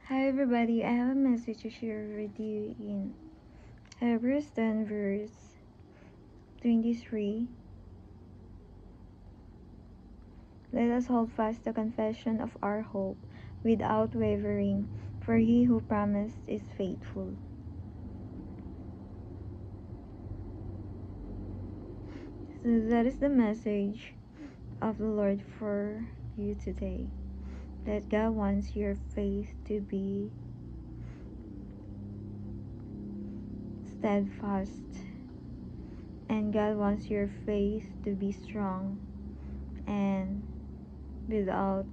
Hi everybody, I have a message to share with you in Hebrews 10 verse 23. Let us hold fast the confession of our hope without wavering, for he who promised is faithful. So that is the message of the Lord for you today. That God wants your faith to be steadfast, and God wants your faith to be strong and without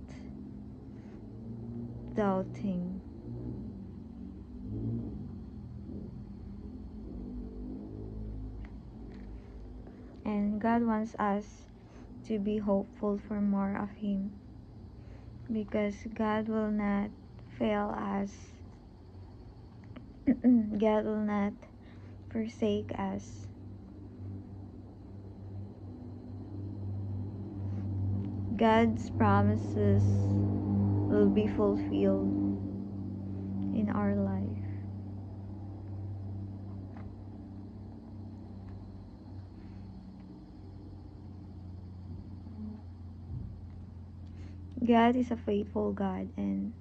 doubting. And God wants us to be hopeful for more of Him, because God will not fail us. God will not forsake us. God's promises will be fulfilled in our life. God is a faithful God, and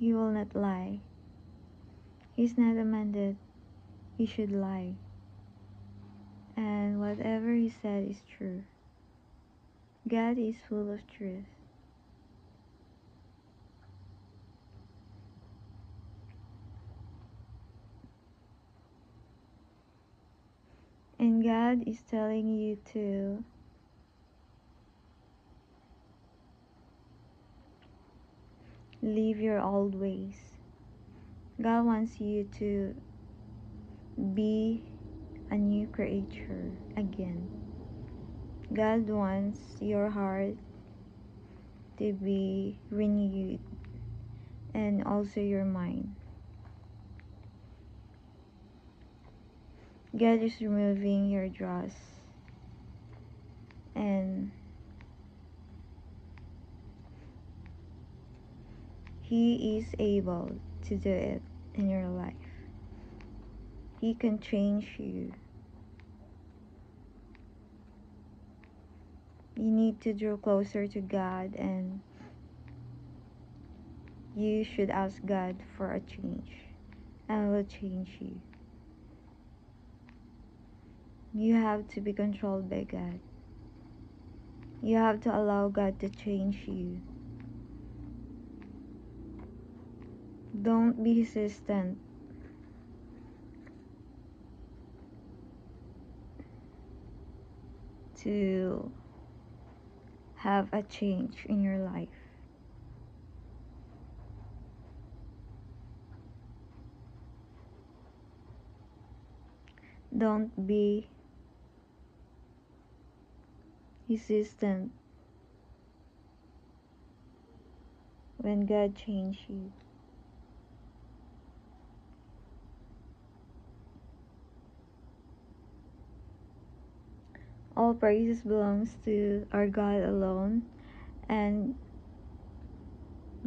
He will not lie. He's not a man that He should lie. And whatever He said is true. God is full of truth. And God is telling you to leave your old ways. God wants you to be a new creature again. God wants your heart to be renewed, and also your mind. God is removing your dross, and He is able to do it in your life. He can change you. You need to draw closer to God, and you should ask God for a change, and will change you. You have to be controlled by God. You have to allow God to change you. Don't be hesitant to have a change in your life. Don't be hesitant when God changes you. All praises belongs to our God alone, and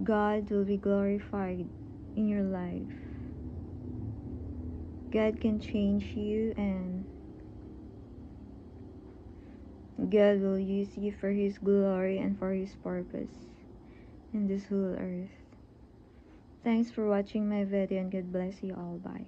God will be glorified in your life. God can change you, and God will use you for His glory and for His purpose in this whole earth. Thanks for watching my video, and God bless you all. Bye.